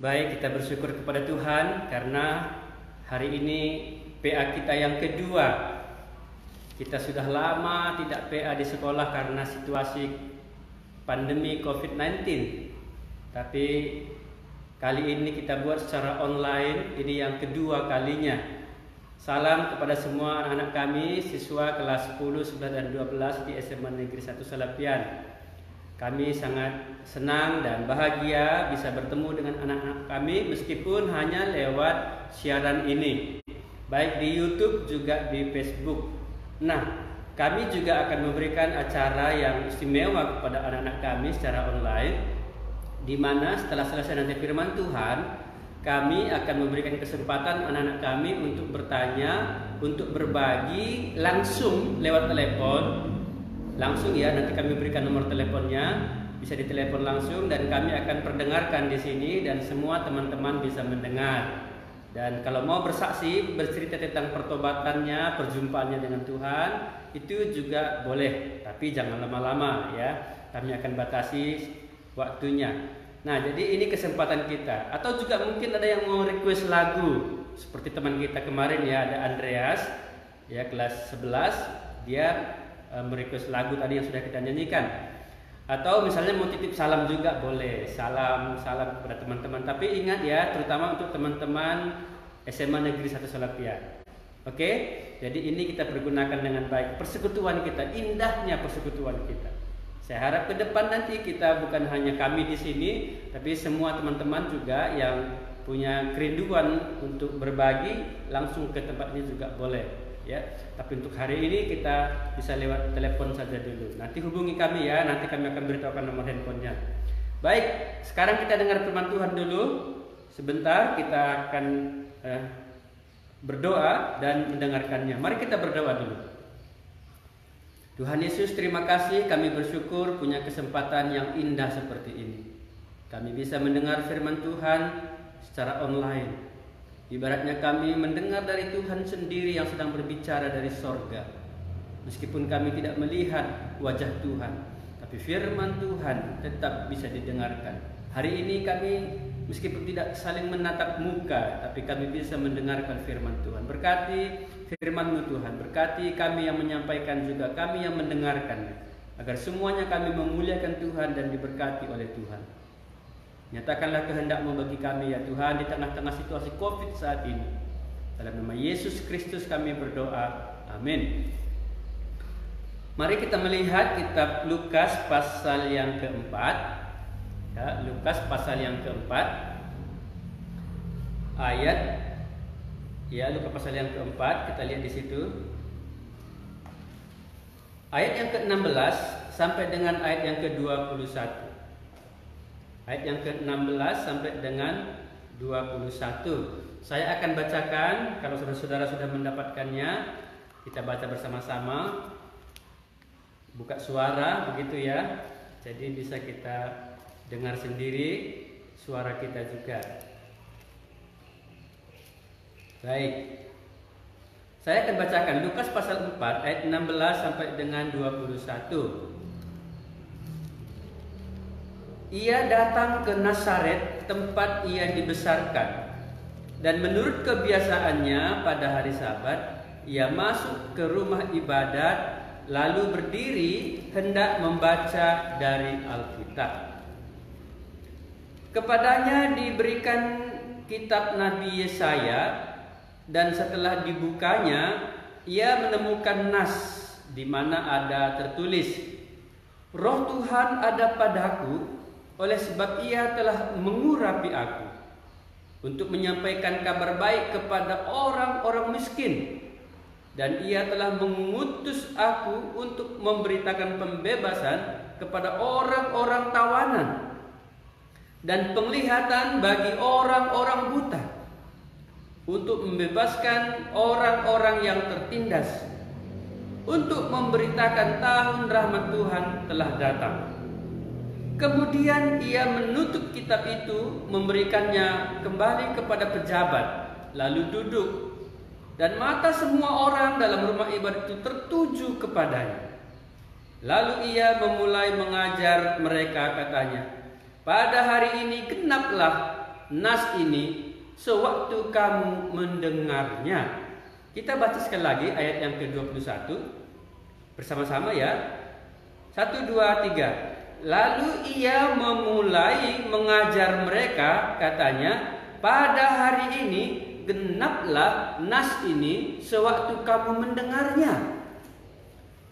Baik, kita bersyukur kepada Tuhan karena hari ini PA kita yang kedua. Kita sudah lama tidak PA di sekolah karena situasi pandemi COVID-19. Tapi kali ini kita buat secara online, ini yang kedua kalinya. Salam kepada semua anak-anak kami, siswa kelas 10, 11, dan 12 di SMA Negeri 1 Salapian. Kami sangat senang dan bahagia bisa bertemu dengan anak-anak kami meskipun hanya lewat siaran ini, baik di YouTube juga di Facebook. Nah, kami juga akan memberikan acara yang istimewa kepada anak-anak kami secara online, di mana setelah selesai nanti firman Tuhan, kami akan memberikan kesempatan anak-anak kami untuk bertanya, untuk berbagi langsung lewat telepon. Langsung ya, nanti kami berikan nomor teleponnya, bisa ditelepon langsung dan kami akan perdengarkan di sini dan semua teman-teman bisa mendengar. Dan kalau mau bersaksi, bercerita tentang pertobatannya, perjumpaannya dengan Tuhan, itu juga boleh, tapi jangan lama-lama ya. Kami akan batasi waktunya. Nah, jadi ini kesempatan kita. Atau juga mungkin ada yang mau request lagu, seperti teman kita kemarin ya, ada Andreas ya, kelas 11, dia merequest lagu tadi yang sudah kita nyanyikan. Atau misalnya mau titip salam juga boleh, salam kepada teman-teman. Tapi ingat ya, terutama untuk teman-teman SMA Negeri 1 Salapian. Oke, jadi ini kita pergunakan dengan baik. Persekutuan kita, indahnya persekutuan kita. Saya harap ke depan nanti kita bukan hanya kami di sini, tapi semua teman-teman juga yang punya kerinduan untuk berbagi langsung ke tempat ini juga boleh. Ya, tapi untuk hari ini kita bisa lewat telepon saja dulu. Nanti hubungi kami ya, nanti kami akan beritahukan nomor handphonenya. Baik, sekarang kita dengar firman Tuhan dulu. Sebentar kita akan berdoa dan mendengarkannya. Mari kita berdoa dulu. Tuhan Yesus, terima kasih, kami bersyukur punya kesempatan yang indah seperti ini. Kami bisa mendengar firman Tuhan secara online. Ibaratnya kami mendengar dari Tuhan sendiri yang sedang berbicara dari sorga. Meskipun kami tidak melihat wajah Tuhan, tapi firman Tuhan tetap bisa didengarkan. Hari ini kami meskipun tidak saling menatap muka, tapi kami bisa mendengarkan firman Tuhan. Berkati firman-Mu Tuhan, berkati kami yang menyampaikan juga, kami yang mendengarkan, agar semuanya kami memuliakan Tuhan dan diberkati oleh Tuhan. Nyatakanlah kehendak-Mu bagi kami ya Tuhan di tengah-tengah situasi COVID saat ini. Dalam nama Yesus Kristus kami berdoa. Amin. Mari kita melihat kitab Lukas pasal yang keempat. Ya, Lukas pasal yang keempat. Lukas pasal yang keempat, kita lihat di situ. Ayat yang ke-16 sampai dengan ayat yang ke-21. Ayat yang ke-16 sampai dengan 21. Saya akan bacakan, kalau saudara-saudara sudah mendapatkannya, kita baca bersama-sama. Buka suara begitu ya. Jadi bisa kita dengar sendiri suara kita juga. Baik. Saya akan bacakan Lukas pasal 4 ayat 16 sampai dengan 21. Ia datang ke Nazaret, tempat ia dibesarkan. Dan menurut kebiasaannya pada hari Sabat, ia masuk ke rumah ibadat, lalu berdiri hendak membaca dari Alkitab. Kepadanya diberikan kitab Nabi Yesaya, dan setelah dibukanya, ia menemukan nas di mana ada tertulis, Roh Tuhan ada padaku, oleh sebab ia telah mengurapi aku untuk menyampaikan kabar baik kepada orang-orang miskin, dan ia telah mengutus aku untuk memberitakan pembebasan kepada orang-orang tawanan dan penglihatan bagi orang-orang buta, untuk membebaskan orang-orang yang tertindas, untuk memberitakan tahun rahmat Tuhan telah datang. Kemudian ia menutup kitab itu, memberikannya kembali kepada pejabat, lalu duduk. Dan mata semua orang dalam rumah ibadat itu tertuju kepadanya. Lalu ia memulai mengajar mereka, katanya, pada hari ini genaplah nas ini sewaktu kamu mendengarnya. Kita baca sekali lagi ayat yang ke-21 bersama-sama ya. 1, 2, 3. Lalu ia memulai mengajar mereka, katanya, pada hari ini genaplah nas ini sewaktu kamu mendengarnya.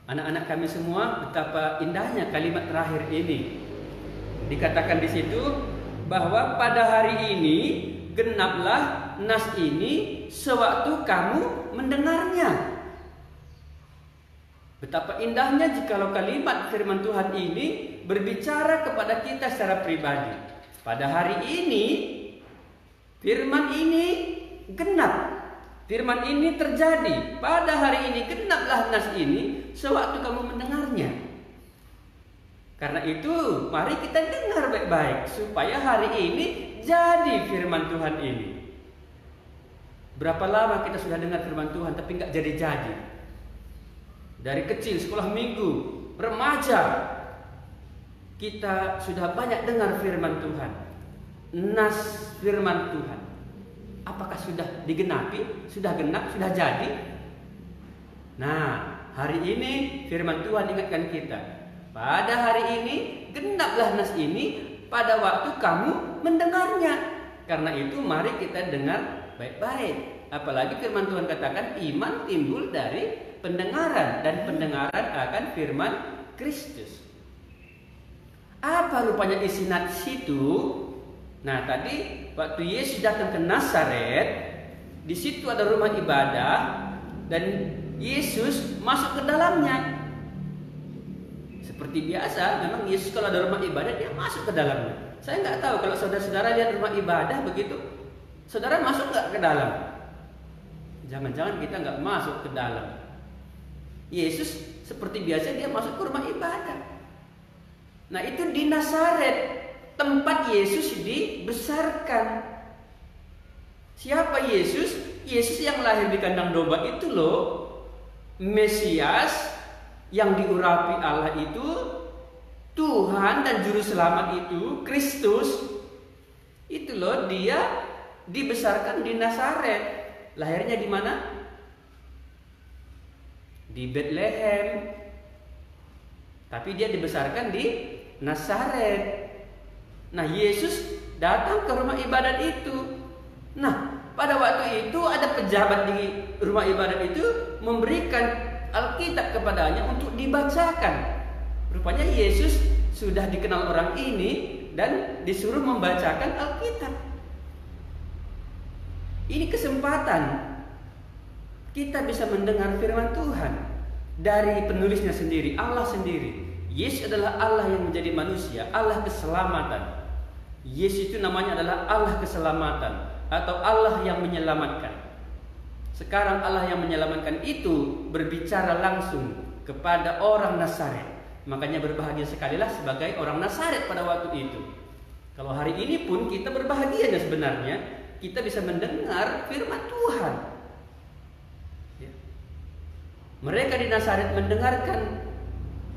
Anak-anak kami semua, betapa indahnya kalimat terakhir ini. Dikatakan di situ bahwa pada hari ini genaplah nas ini sewaktu kamu mendengarnya. Betapa indahnya jikalau kalimat firman Tuhan ini berbicara kepada kita secara pribadi. Pada hari ini firman ini genap. Firman ini terjadi. Pada hari ini genaplah nas ini sewaktu kamu mendengarnya. Karena itu mari kita dengar baik-baik supaya hari ini jadi firman Tuhan ini. Berapa lama kita sudah dengar firman Tuhan tapi nggak jadi-jadi. Dari kecil, sekolah minggu, remaja, kita sudah banyak dengar firman Tuhan. Nas firman Tuhan. Apakah sudah digenapi? Sudah genap? Sudah jadi? Nah, hari ini firman Tuhan ingatkan kita. Pada hari ini genaplah nas ini pada waktu kamu mendengarnya. Karena itu mari kita dengar baik-baik. Apalagi firman Tuhan katakan iman timbul dari pendengaran, dan pendengaran akan firman Kristus. Apa rupanya isi nas itu? Nah, tadi waktu Yesus datang ke Nazaret, di situ ada rumah ibadah dan Yesus masuk ke dalamnya. Seperti biasa, memang Yesus kalau ada rumah ibadah dia masuk ke dalamnya. Saya nggak tahu kalau saudara-saudara lihat rumah ibadah begitu, saudara masuk nggak ke dalam? Jangan-jangan kita nggak masuk ke dalam. Yesus seperti biasa dia masuk ke rumah ibadah. Nah, itu di Nazaret, tempat Yesus dibesarkan. Siapa Yesus? Yesus yang lahir di kandang domba itu loh, Mesias yang diurapi Allah itu, Tuhan dan Juru Selamat itu, Kristus. Itu loh, dia dibesarkan di Nazaret. Lahirnya di mana? Di Bethlehem. Tapi dia dibesarkan di Nazaret. Nah, Yesus datang ke rumah ibadat itu. Nah, pada waktu itu ada pejabat di rumah ibadat itu memberikan Alkitab kepadanya untuk dibacakan. Rupanya Yesus sudah dikenal orang ini dan disuruh membacakan Alkitab. Ini kesempatan kita bisa mendengar firman Tuhan dari penulisnya sendiri, Allah sendiri. Yesus adalah Allah yang menjadi manusia, Allah keselamatan. Yesus itu namanya adalah Allah keselamatan atau Allah yang menyelamatkan. Sekarang Allah yang menyelamatkan itu berbicara langsung kepada orang Nazaret. Makanya berbahagia sekalilah sebagai orang Nazaret pada waktu itu. Kalau hari ini pun kita berbahagia sebenarnya, kita bisa mendengar firman Tuhan. Mereka di Nazaret mendengarkan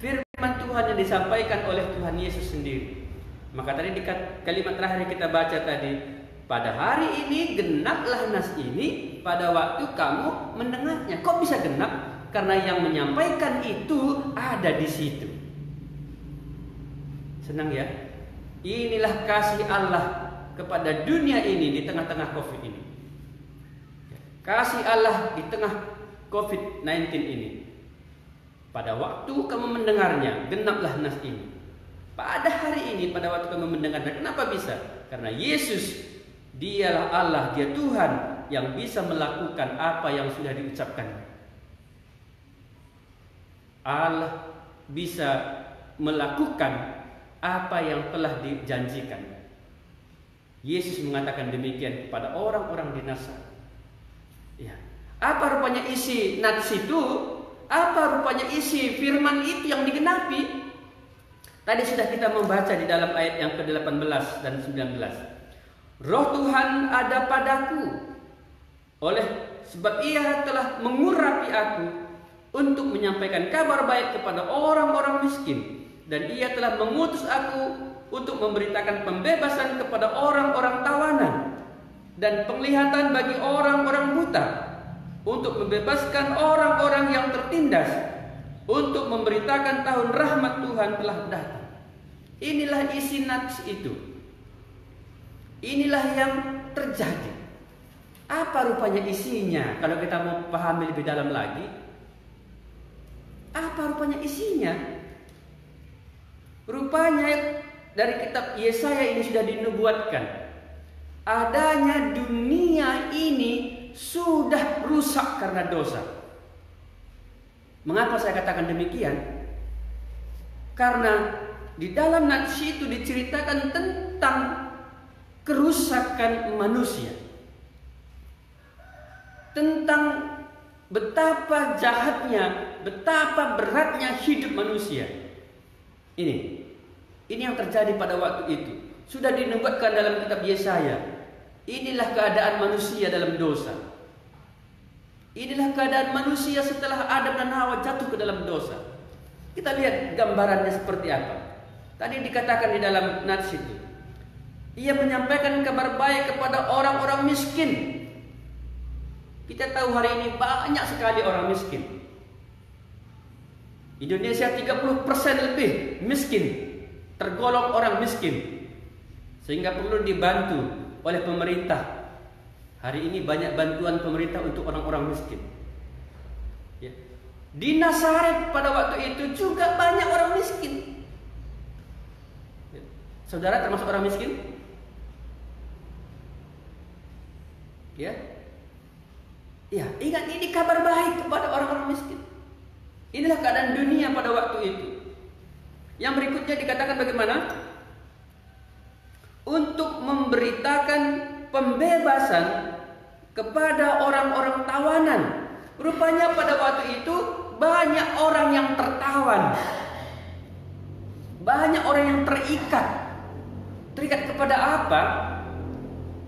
firman Tuhan yang disampaikan oleh Tuhan Yesus sendiri. Maka tadi di kalimat terakhir yang kita baca tadi, pada hari ini genaplah nas ini pada waktu kamu mendengarnya. Kok bisa genap? Karena yang menyampaikan itu ada di situ. Senang ya? Inilah kasih Allah kepada dunia ini di tengah-tengah COVID ini. Kasih Allah di tengah COVID-19 ini. Pada waktu kamu mendengarnya, genaplah nas ini. Pada hari ini, pada waktu kamu mendengarnya. Kenapa bisa? Karena Yesus, dialah Allah, dia Tuhan yang bisa melakukan apa yang sudah diucapkan. Allah bisa melakukan apa yang telah dijanjikan. Yesus mengatakan demikian kepada orang-orang di Nazaret. Ya. Apa rupanya isi nats itu? Apa rupanya isi firman itu yang digenapi? Tadi sudah kita membaca di dalam ayat yang ke-18 dan 19. Roh Tuhan ada padaku, oleh sebab Ia telah mengurapi aku untuk menyampaikan kabar baik kepada orang-orang miskin, dan Ia telah mengutus aku untuk memberitakan pembebasan kepada orang-orang tawanan dan penglihatan bagi orang-orang buta, untuk membebaskan orang-orang yang tertindas, untuk memberitakan tahun rahmat Tuhan telah datang. Inilah isi nats itu. Inilah yang terjadi. Apa rupanya isinya? Kalau kita mau pahami lebih dalam lagi, apa rupanya isinya? Rupanya dari kitab Yesaya ini sudah dinubuatkan, adanya dunia ini sudah rusak karena dosa. Mengapa saya katakan demikian? Karena di dalam nats itu diceritakan tentang kerusakan manusia, tentang betapa jahatnya, betapa beratnya hidup manusia. Ini yang terjadi pada waktu itu. Sudah dinubuatkan dalam kitab Yesaya. Inilah keadaan manusia dalam dosa. Inilah keadaan manusia setelah Adam dan Hawa jatuh ke dalam dosa. Kita lihat gambarannya seperti apa. Tadi dikatakan di dalam nats itu, Ia menyampaikan kabar baik kepada orang-orang miskin. Kita tahu hari ini banyak sekali orang miskin. Indonesia 30% lebih miskin, tergolong orang miskin, sehingga perlu dibantu oleh pemerintah. Hari ini banyak bantuan pemerintah untuk orang-orang miskin. Ya. Di Nazaret pada waktu itu juga banyak orang miskin. Ya. Saudara termasuk orang miskin? Ya. Ya, ingat ini kabar baik kepada orang-orang miskin. Inilah keadaan dunia pada waktu itu. Yang berikutnya dikatakan bagaimana? Untuk memberitakan pembebasan kepada orang-orang tawanan. Rupanya pada waktu itu banyak orang yang tertawan, banyak orang yang terikat. Terikat kepada apa?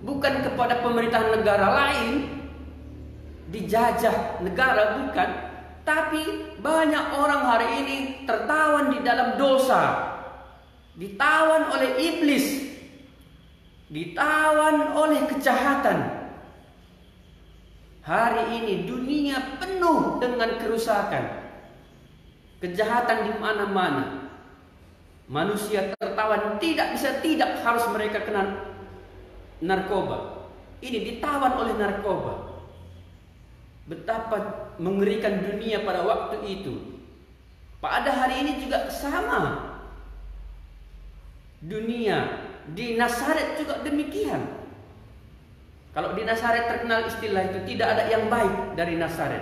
Bukan kepada pemerintahan negara lain, dijajah negara, bukan. Tapi banyak orang hari ini tertawan di dalam dosa, ditawan oleh iblis, ditawan oleh kejahatan. Hari ini dunia penuh dengan kerusakan, kejahatan di mana-mana. Manusia tertawan, tidak bisa tidak harus mereka kena narkoba. Ini ditawan oleh narkoba. Betapa mengerikan dunia pada waktu itu. Pada hari ini juga sama. Dunia di Nazaret juga demikian. Kalau di Nazaret terkenal istilah itu, tidak ada yang baik dari Nazaret.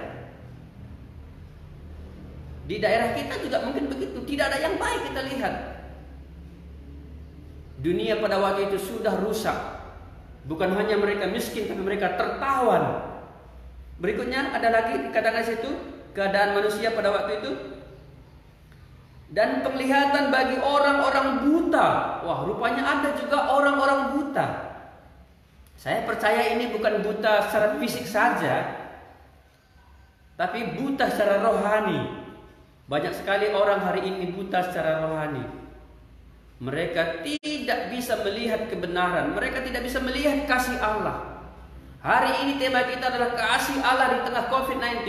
Di daerah kita juga mungkin begitu, tidak ada yang baik kita lihat. Dunia pada waktu itu sudah rusak. Bukan hanya mereka miskin, tapi mereka tertawan. Berikutnya ada lagi dikatakan situ, keadaan manusia pada waktu itu. Dan penglihatan bagi orang-orang buta. Wah, rupanya ada juga orang-orang buta. Saya percaya ini bukan buta secara fisik saja, tapi buta secara rohani. Banyak sekali orang hari ini buta secara rohani. Mereka tidak bisa melihat kebenaran, mereka tidak bisa melihat kasih Allah. Hari ini tema kita adalah kasih Allah di tengah COVID-19.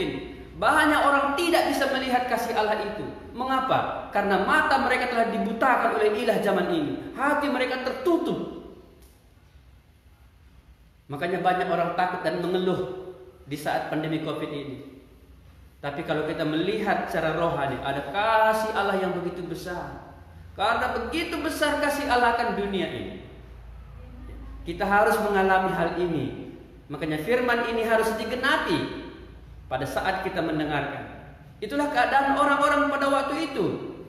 Banyak orang tidak bisa melihat kasih Allah itu. Mengapa? Karena mata mereka telah dibutakan oleh ilah zaman ini. Hati mereka tertutup. Makanya banyak orang takut dan mengeluh di saat pandemi COVID ini. Tapi kalau kita melihat secara rohani, ada kasih Allah yang begitu besar. Karena begitu besar kasih Allah akan dunia ini, kita harus mengalami hal ini. Makanya firman ini harus digenapi pada saat kita mendengarkan. Itulah keadaan orang-orang pada waktu itu.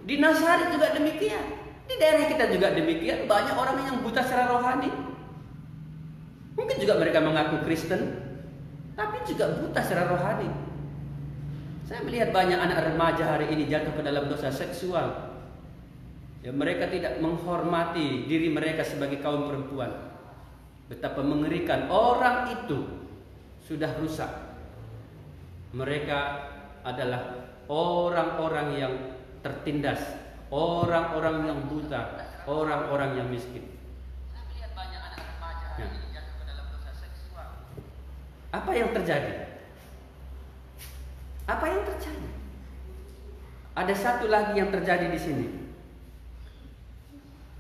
Di Nazaret juga demikian. Di daerah kita juga demikian. Banyak orang yang buta secara rohani. Mungkin juga mereka mengaku Kristen, tapi juga buta secara rohani. Saya melihat banyak anak remaja hari ini jatuh ke dalam dosa seksual. Ya, mereka tidak menghormati diri mereka sebagai kaum perempuan. Betapa mengerikan, orang itu sudah rusak. Mereka adalah orang-orang yang tertindas, orang-orang yang buta, orang-orang yang miskin. Ya. Apa yang terjadi? Apa yang terjadi? Ada satu lagi yang terjadi di sini.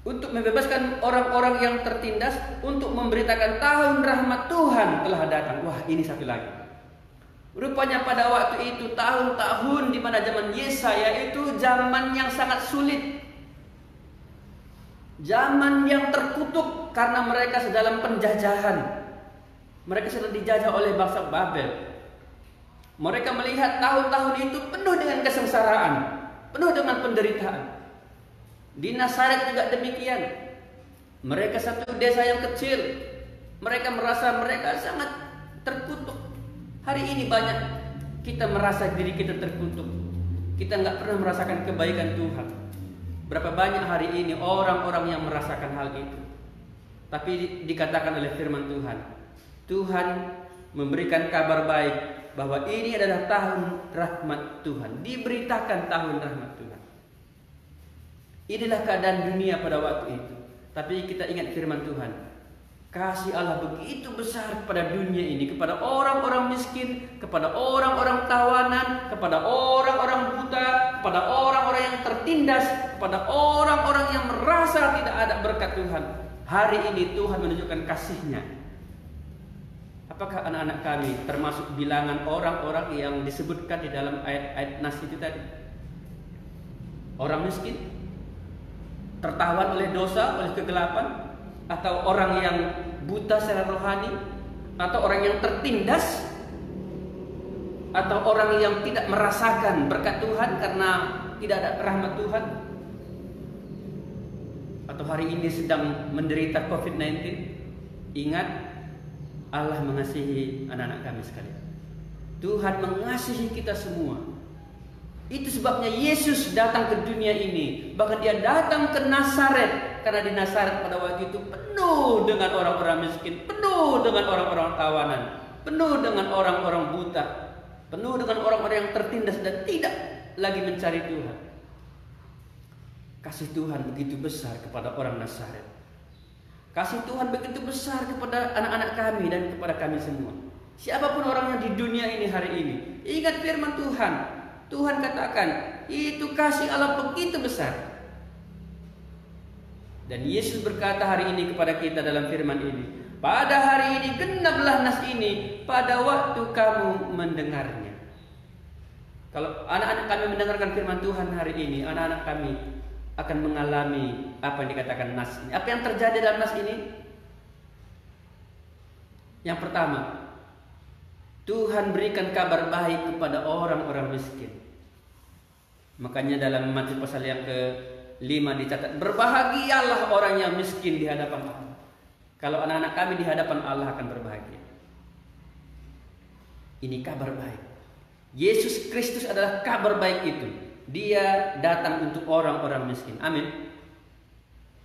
Untuk membebaskan orang-orang yang tertindas, untuk memberitakan tahun rahmat Tuhan telah datang. Wah, ini satu lagi. Rupanya pada waktu itu tahun-tahun di mana zaman Yesaya itu zaman yang sangat sulit. Zaman yang terkutuk karena mereka sedalam penjajahan. Mereka sedang dijajah oleh bangsa Babel. Mereka melihat tahun-tahun itu penuh dengan kesengsaraan, penuh dengan penderitaan. Di Nazaret juga demikian. Mereka satu desa yang kecil. Mereka merasa mereka sangat terkutuk. Hari ini banyak kita merasa diri kita terkutuk. Kita nggak pernah merasakan kebaikan Tuhan. Berapa banyak hari ini orang-orang yang merasakan hal itu. Tapi dikatakan oleh firman Tuhan, Tuhan memberikan kabar baik bahwa ini adalah tahun rahmat Tuhan. Diberitakan tahun rahmat Tuhan. Inilah keadaan dunia pada waktu itu. Tapi kita ingat firman Tuhan. Kasih Allah begitu besar kepada dunia ini, kepada orang-orang miskin, kepada orang-orang tawanan, kepada orang-orang buta, kepada orang-orang yang tertindas, kepada orang-orang yang merasa tidak ada berkat Tuhan. Hari ini Tuhan menunjukkan kasih-Nya. Apakah anak-anak kami termasuk bilangan orang-orang yang disebutkan di dalam ayat-ayat nas itu tadi? Orang miskin? Tertawan oleh dosa, oleh kegelapan, atau orang yang buta secara rohani, atau orang yang tertindas, atau orang yang tidak merasakan berkat Tuhan karena tidak ada rahmat Tuhan, atau hari ini sedang menderita COVID-19. Ingat, Allah mengasihi anak-anak kami sekalian. Tuhan mengasihi kita semua. Itu sebabnya Yesus datang ke dunia ini. Bahkan Dia datang ke Nazaret. Karena di Nazaret pada waktu itu penuh dengan orang-orang miskin, penuh dengan orang-orang tawanan, penuh dengan orang-orang buta, penuh dengan orang-orang yang tertindas dan tidak lagi mencari Tuhan. Kasih Tuhan begitu besar kepada orang Nazaret. Kasih Tuhan begitu besar kepada anak-anak kami dan kepada kami semua. Siapapun orangnya di dunia ini hari ini, ingat firman Tuhan. Tuhan katakan, itu kasih Allah begitu besar. Dan Yesus berkata hari ini kepada kita dalam firman ini, pada hari ini genaplah nas ini pada waktu kamu mendengarnya. Kalau anak-anak kami mendengarkan firman Tuhan hari ini, anak-anak kami akan mengalami apa yang dikatakan nas ini. Apa yang terjadi dalam nas ini? Yang pertama, Tuhan berikan kabar baik kepada orang-orang miskin. Makanya dalam Matius pasal yang ke-5 dicatat, berbahagialah orang yang miskin di hadapan Allah. Kalau anak-anak kami di hadapan Allah akan berbahagia. Ini kabar baik. Yesus Kristus adalah kabar baik itu. Dia datang untuk orang-orang miskin. Amin.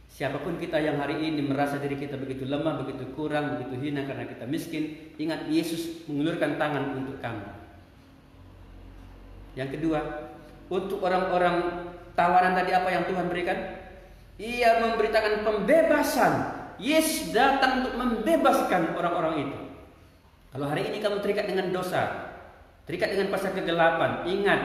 Siapapun kita yang hari ini merasa diri kita begitu lemah, begitu kurang, begitu hina karena kita miskin, ingat Yesus mengulurkan tangan untuk kamu. Yang kedua, untuk orang-orang tawanan tadi apa yang Tuhan berikan? Ia memberitakan pembebasan. Yesus datang untuk membebaskan orang-orang itu. Kalau hari ini kamu terikat dengan dosa, terikat dengan kuasa kegelapan, ingat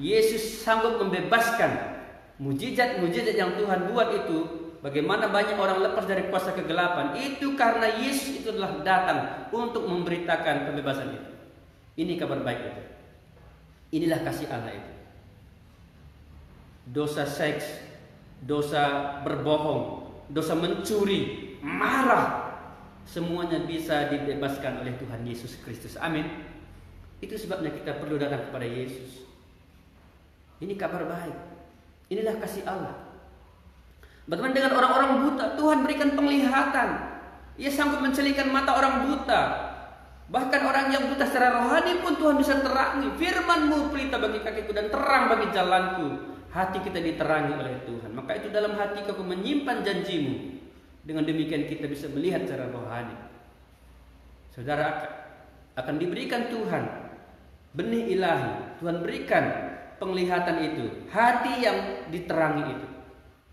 Yesus sanggup membebaskan. Mujizat-mujizat yang Tuhan buat itu, bagaimana banyak orang lepas dari kuasa kegelapan, itu karena Yesus itu telah datang untuk memberitakan kebebasan itu. Ini kabar baik itu. Inilah kasih Allah itu. Dosa seks, dosa berbohong, dosa mencuri, marah, semuanya bisa dibebaskan oleh Tuhan Yesus Kristus. Amin. Itu sebabnya kita perlu datang kepada Yesus. Ini kabar baik. Inilah kasih Allah. Bagaimana dengan orang-orang buta? Tuhan berikan penglihatan. Ia sanggup mencelikan mata orang buta. Bahkan orang yang buta secara rohani pun Tuhan bisa terangi. Firman-Mu pelita bagi kakiku dan terang bagi jalanku. Hati kita diterangi oleh Tuhan. Maka itu dalam hati kau menyimpan janji-Mu. Dengan demikian kita bisa melihat secara rohani. Saudara, akan diberikan Tuhan benih ilahi. Tuhan berikan penglihatan itu, hati yang diterangi itu.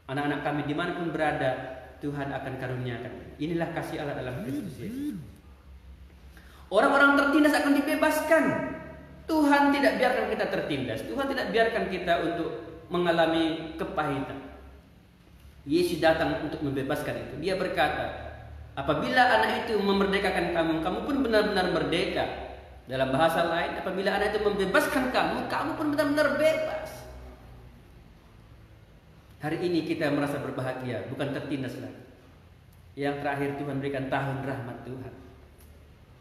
Anak-anak kami dimanapun berada, Tuhan akan karuniakan. Inilah kasih Allah dalam Kristus Yesus. Orang-orang tertindas akan dibebaskan. Tuhan tidak biarkan kita tertindas. Tuhan tidak biarkan kita untuk mengalami kepahitan. Yesus datang untuk membebaskan itu. Dia berkata, apabila anak itu memerdekakan kamu, kamu pun benar-benar merdeka. Dalam bahasa lain, apabila anak itu membebaskan kamu, kamu pun benar-benar bebas. Hari ini kita merasa berbahagia, bukan tertindas lagi. Yang terakhir, Tuhan berikan tahun rahmat Tuhan.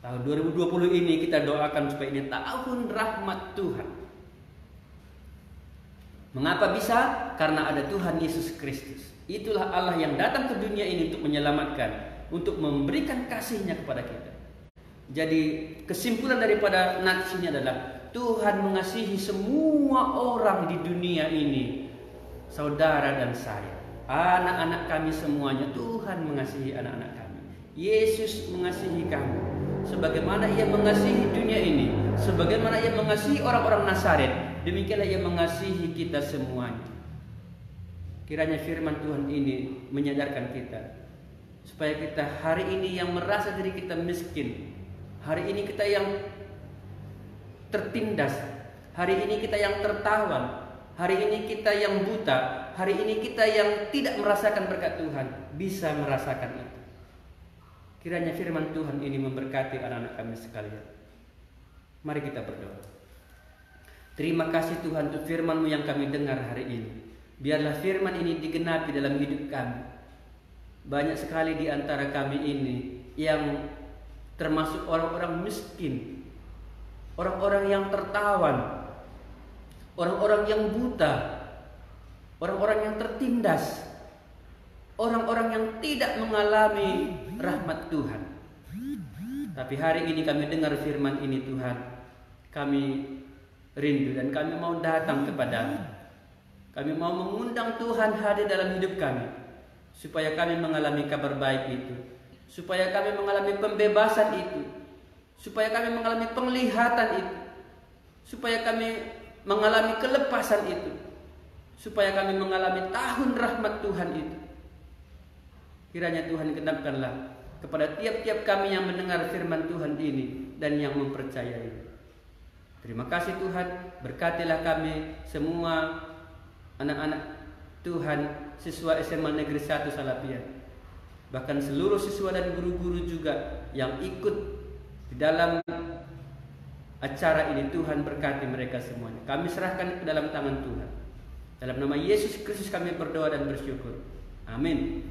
Tahun 2020 ini kita doakan supaya ini tahun rahmat Tuhan. Mengapa bisa? Karena ada Tuhan Yesus Kristus. Itulah Allah yang datang ke dunia ini untuk menyelamatkan, untuk memberikan kasih-Nya kepada kita. Jadi kesimpulan daripada nats ini adalah Tuhan mengasihi semua orang di dunia ini, saudara dan saya, anak-anak kami semuanya. Tuhan mengasihi anak-anak kami. Yesus mengasihi kami sebagaimana Ia mengasihi dunia ini, sebagaimana Ia mengasihi orang-orang Nazaret, demikianlah Ia mengasihi kita semuanya. Kiranya firman Tuhan ini menyadarkan kita supaya kita hari ini yang merasa diri kita miskin, hari ini kita yang tertindas, hari ini kita yang tertawan, hari ini kita yang buta, hari ini kita yang tidak merasakan berkat Tuhan bisa merasakan itu. Kiranya firman Tuhan ini memberkati anak-anak kami sekalian. Mari kita berdoa. Terima kasih Tuhan untuk firman-Mu yang kami dengar hari ini. Biarlah firman ini digenapi dalam hidup kami. Banyak sekali di antara kami ini yang termasuk orang-orang miskin, orang-orang yang tertawan, orang-orang yang buta, orang-orang yang tertindas, orang-orang yang tidak mengalami rahmat Tuhan. Tapi hari ini kami dengar firman ini Tuhan, kami rindu dan kami mau datang kepada-Mu. Kami mau mengundang Tuhan hadir dalam hidup kami, supaya kami mengalami kabar baik itu, supaya kami mengalami pembebasan itu, supaya kami mengalami penglihatan itu, supaya kami mengalami kelepasan itu, supaya kami mengalami tahun rahmat Tuhan itu. Kiranya Tuhan genapkanlah kepada tiap-tiap kami yang mendengar firman Tuhan ini dan yang mempercayai. Terima kasih Tuhan, berkatilah kami semua anak-anak Tuhan, siswa SMA Negeri 1 Salapian, bahkan seluruh siswa dan guru-guru juga yang ikut di dalam acara ini. Tuhan berkati mereka semuanya. Kami serahkan ke dalam tangan Tuhan. Dalam nama Yesus Kristus kami berdoa dan bersyukur. Amin.